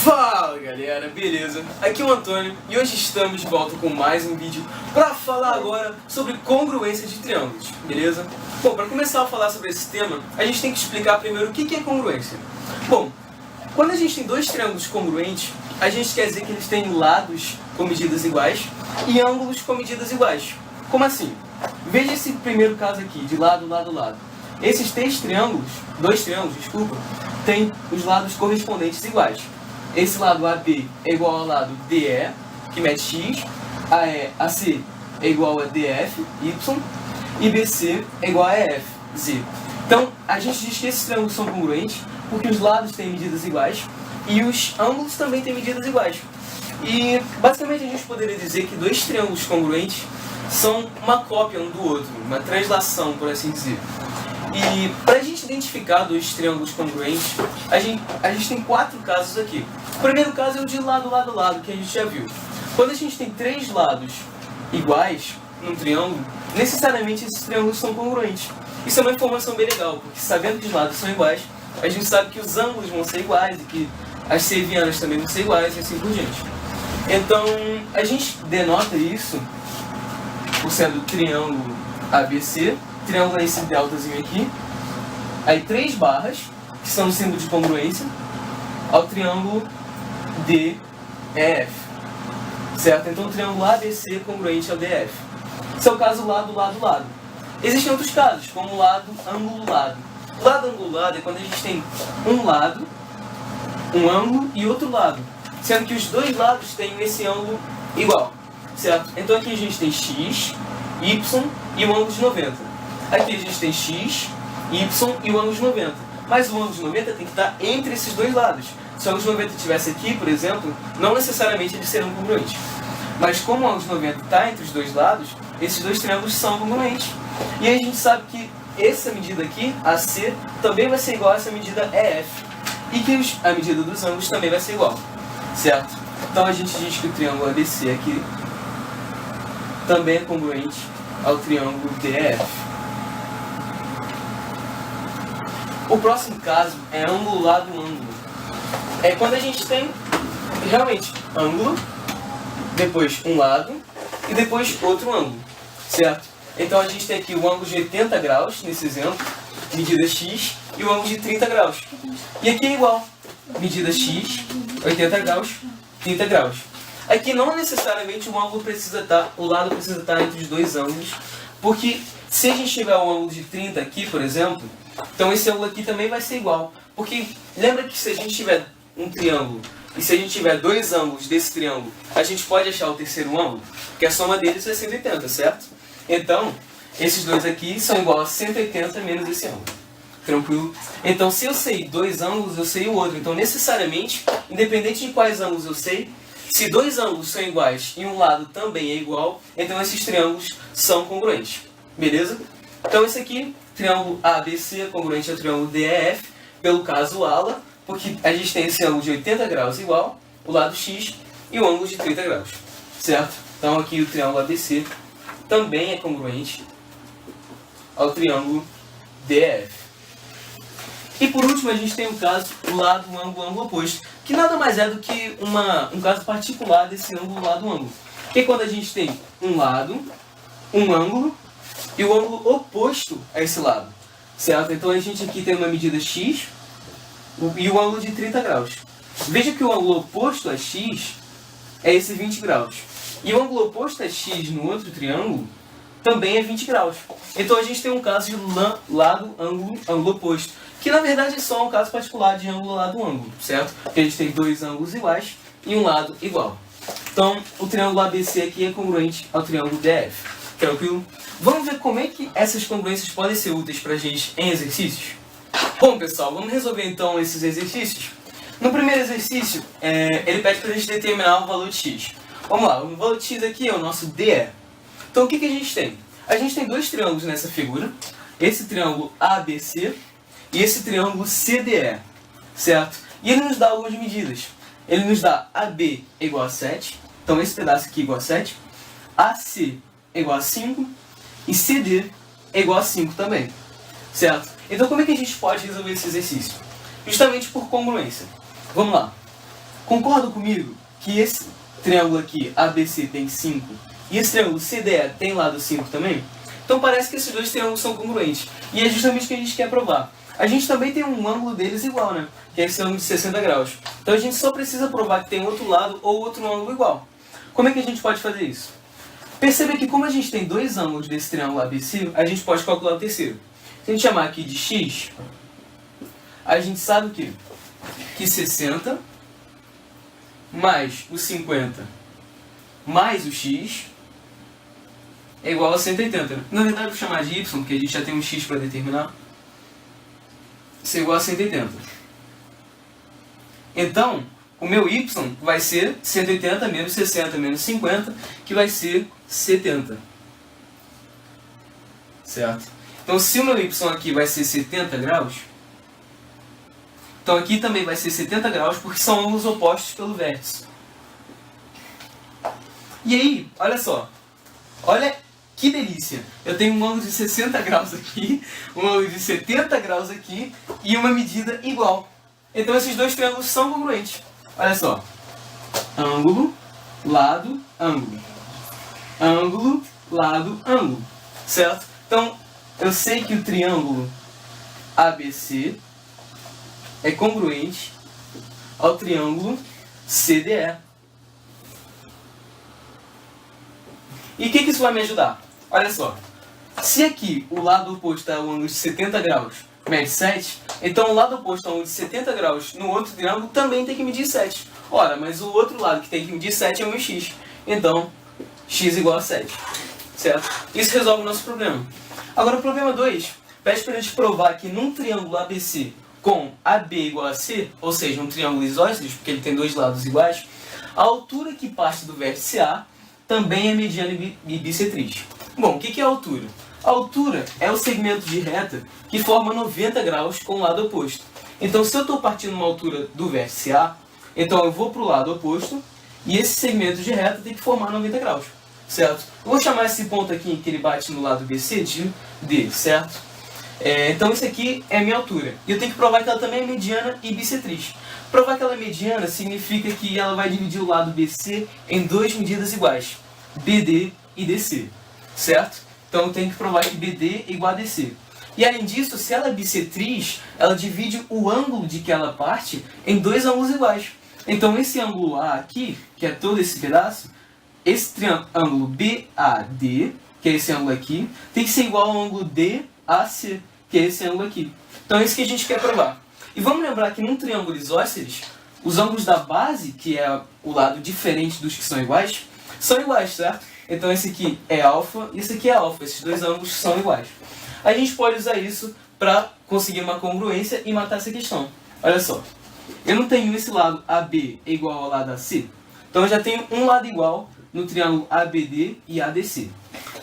Fala galera, beleza? Aqui é o Antônio e hoje estamos de volta com mais um vídeo para falar agora sobre congruência de triângulos, beleza? Bom, para começar a falar sobre esse tema, a gente tem que explicar primeiro o que é congruência. Bom, quando a gente tem dois triângulos congruentes, a gente quer dizer que eles têm lados com medidas iguais e ângulos com medidas iguais. Como assim? Veja esse primeiro caso aqui, de lado, lado, lado. Esses dois triângulos, têm os lados correspondentes iguais. Esse lado AB é igual ao lado DE, que mede X, AC é igual a DF, Y, e BC é igual a EF, Z. Então, a gente diz que esses triângulos são congruentes porque os lados têm medidas iguais e os ângulos também têm medidas iguais. E, basicamente, a gente poderia dizer que dois triângulos congruentes são uma cópia um do outro, uma translação, por assim dizer. E para a gente identificar dois triângulos congruentes, a gente tem quatro casos aqui. O primeiro caso é o de lado, lado, lado, que a gente já viu. Quando a gente tem três lados iguais num triângulo, necessariamente esses triângulos são congruentes. Isso é uma informação bem legal, porque sabendo que os lados são iguais, a gente sabe que os ângulos vão ser iguais e que as servianas também vão ser iguais e assim por diante. Então, a gente denota isso por sendo triângulo ABC, triângulo é esse deltazinho aqui, aí três barras, que são o símbolo de congruência, ao triângulo DEF, certo? Então o triângulo ABC é congruente ao DF. Esse é o caso lado, lado, lado. Existem outros casos, como lado, ângulo, lado. Lado, ângulo, lado é quando a gente tem um lado, um ângulo e outro lado, sendo que os dois lados têm esse ângulo igual, certo? Então aqui a gente tem X, Y e o ângulo de 90. Aqui a gente tem X, Y e o ângulo de 90. Mas o ângulo de 90 tem que estar entre esses dois lados. Se o ângulo de 90 estivesse aqui, por exemplo, não necessariamente eles serão congruentes. Mas como o ângulo de 90 está entre os dois lados, esses dois triângulos são congruentes. E aí a gente sabe que essa medida aqui, AC, também vai ser igual a essa medida EF. E que a medida dos ângulos também vai ser igual. Certo? Então a gente diz que o triângulo ABC aqui também é congruente ao triângulo DEF. O próximo caso é ângulo, lado, ângulo. É quando a gente tem realmente ângulo, depois um lado e depois outro ângulo, certo? Então a gente tem aqui o ângulo de 80 graus, nesse exemplo, medida X, e o ângulo de 30 graus. E aqui é igual, medida X, 80 graus, 30 graus. Aqui não necessariamente o lado precisa estar entre os dois ângulos, porque se a gente tiver um ângulo de 30 aqui, por exemplo, então esse ângulo aqui também vai ser igual. Porque lembra que se a gente tiver um triângulo e se a gente tiver dois ângulos desse triângulo, a gente pode achar o terceiro ângulo, que a soma deles é 180, certo? Então, esses dois aqui são igual a 180 menos esse ângulo. Tranquilo? Então, se eu sei dois ângulos, eu sei o outro. Então, necessariamente, independente de quais ângulos eu sei, se dois ângulos são iguais e um lado também é igual, então esses triângulos são congruentes. Beleza? Então, esse aqui, triângulo ABC é congruente ao triângulo DEF, pelo caso ala, porque a gente tem esse ângulo de 80 graus igual, o lado X e o ângulo de 30 graus. Certo? Então, aqui o triângulo ABC também é congruente ao triângulo DEF. E por último, a gente tem o caso lado, ângulo, ângulo oposto, que nada mais é do que um caso particular desse ângulo, lado, ângulo. Que é quando a gente tem um lado, um ângulo e o ângulo oposto a esse lado. Certo? Então a gente aqui tem uma medida X e o ângulo de 30 graus. Veja que o ângulo oposto a X é esse 20 graus. E o ângulo oposto a X no outro triângulo também é 20 graus. Então a gente tem um caso de lado, ângulo, ângulo oposto, que na verdade é só um caso particular de ângulo, lado, ângulo, certo? Porque a gente tem dois ângulos iguais e um lado igual. Então o triângulo ABC aqui é congruente ao triângulo DF. Tranquilo? Vamos ver como é que essas congruências podem ser úteis para a gente em exercícios? Bom, pessoal, vamos resolver então esses exercícios. No primeiro exercício, ele pede para a gente determinar o valor de x. Vamos lá, o valor de x aqui é o nosso DE. Então o que a gente tem? A gente tem dois triângulos nessa figura. Esse triângulo ABC e esse triângulo CDE. Certo? E ele nos dá algumas medidas. Ele nos dá AB é igual a 7. Então esse pedaço aqui é igual a 7. AC é igual a 5. E CD é igual a 5 também. Certo? Então como é que a gente pode resolver esse exercício? Justamente por congruência. Vamos lá. Concordam comigo que esse triângulo aqui, ABC, tem 5, e esse triângulo CDE tem lado 5 também? Então parece que esses dois triângulos são congruentes. E é justamente o que a gente quer provar. A gente também tem um ângulo deles igual, né? Que é esse ângulo de 60 graus. Então a gente só precisa provar que tem outro lado ou outro ângulo igual. Como é que a gente pode fazer isso? Perceba que como a gente tem dois ângulos desse triângulo ABC, a gente pode calcular o terceiro. Se a gente chamar aqui de x, a gente sabe o quê? Que 60 mais o 50 mais o x é igual a 180. Na verdade, eu vou chamar de y, porque a gente já tem um x para determinar. Isso é igual a 180. Então, o meu y vai ser 180 menos 60 menos 50, que vai ser 70. Certo? Então, se o meu y aqui vai ser 70 graus, então aqui também vai ser 70 graus, porque são ângulos opostos pelo vértice. E aí, olha só. Olha que delícia. Eu tenho um ângulo de 60 graus aqui, um ângulo de 70 graus aqui e uma medida igual. Então esses dois triângulos são congruentes. Olha só. Ângulo, lado, ângulo. Ângulo, lado, ângulo. Certo? Então, eu sei que o triângulo ABC é congruente ao triângulo CDE. E o que isso vai me ajudar? Olha só. Se aqui o lado oposto é o ângulo de 70 graus, mede 7, então o lado oposto ao ângulo de 70 graus no outro triângulo também tem que medir 7. Ora, mas o outro lado que tem que medir 7 é o meu x. Então, x igual a 7. Certo? Isso resolve o nosso problema. Agora, o problema 2 pede para a gente provar que num triângulo ABC com AB igual a C, ou seja, um triângulo isósceles, porque ele tem dois lados iguais, a altura que parte do vértice A também é mediana e bissetriz. Bom, o que é a altura? A altura é o segmento de reta que forma 90 graus com o lado oposto. Então, se eu estou partindo uma altura do vértice A, então eu vou para o lado oposto e esse segmento de reta tem que formar 90 graus, certo? Eu vou chamar esse ponto aqui que ele bate no lado BC de D, certo? Então, isso aqui é a minha altura. E eu tenho que provar que ela também é mediana e bissetriz. Provar que ela é mediana significa que ela vai dividir o lado BC em duas medidas iguais, BD e DC, certo? Então eu tenho que provar que BD é igual a DC. E além disso, se ela é bissetriz, ela divide o ângulo de que ela parte em dois ângulos iguais. Então esse ângulo A aqui, que é todo esse pedaço, esse triângulo BAD, que é esse ângulo aqui, tem que ser igual ao ângulo DAC, que é esse ângulo aqui. Então é isso que a gente quer provar. E vamos lembrar que num triângulo isósceles, os ângulos da base, que é o lado diferente dos que são iguais, certo? Então esse aqui é alfa e esse aqui é alfa. Esses dois ângulos são iguais. A gente pode usar isso para conseguir uma congruência e matar essa questão. Olha só. Eu não tenho esse lado AB igual ao lado AC. Então eu já tenho um lado igual no triângulo ABD e ADC.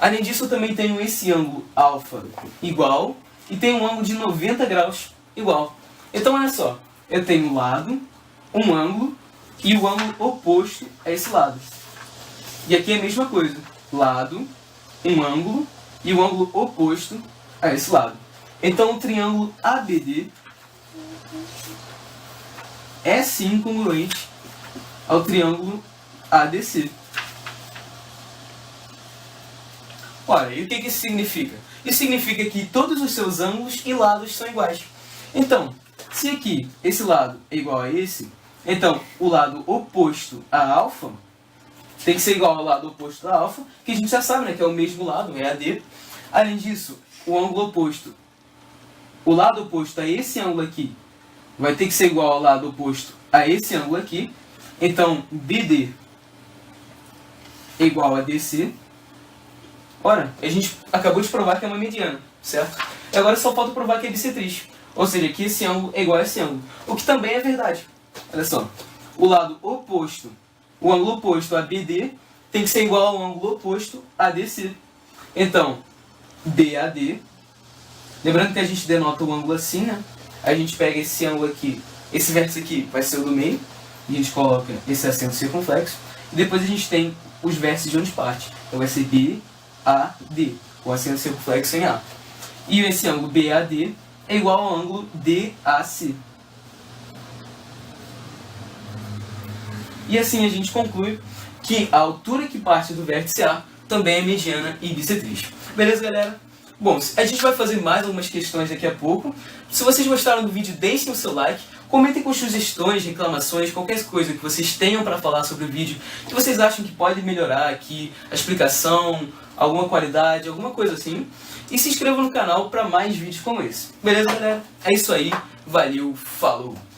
Além disso, eu também tenho esse ângulo alfa igual e tenho um ângulo de 90 graus igual. Então, olha só, eu tenho um lado, um ângulo e o ângulo oposto a esse lado. E aqui é a mesma coisa, lado, um ângulo e o ângulo oposto a esse lado. Então, o triângulo ABD é sim congruente ao triângulo ADC. Olha, e o que isso significa? Isso significa que todos os seus ângulos e lados são iguais. Então, se aqui esse lado é igual a esse, então o lado oposto a alfa tem que ser igual ao lado oposto a alfa, que a gente já sabe, né, que é o mesmo lado, é AD. Além disso, o ângulo oposto, o lado oposto a esse ângulo aqui, vai ter que ser igual ao lado oposto a esse ângulo aqui. Então, BD é igual a DC. Ora, a gente acabou de provar que é uma mediana, certo? E agora só falta provar que é bissetriz. Ou seja, que esse ângulo é igual a esse ângulo. O que também é verdade. Olha só. O lado oposto, o ângulo oposto a BD, tem que ser igual ao ângulo oposto a DC. Então, BAD. Lembrando que a gente denota o ângulo assim, né? A gente pega esse ângulo aqui, esse vértice aqui vai ser o do meio. E a gente coloca esse acento circunflexo. E depois a gente tem os vértices de onde parte. Então vai ser BAD, com acento circunflexo em A. E esse ângulo BAD é igual ao ângulo DAC. E assim a gente conclui que a altura que parte do vértice A também é mediana e bissetriz. Beleza, galera? Bom, a gente vai fazer mais algumas questões daqui a pouco. Se vocês gostaram do vídeo, deixem o seu like. Comentem com sugestões, reclamações, qualquer coisa que vocês tenham para falar sobre o vídeo, que vocês acham que pode melhorar aqui, a explicação, alguma qualidade, alguma coisa assim. E se inscrevam no canal para mais vídeos como esse. Beleza, galera? É isso aí. Valeu, falou!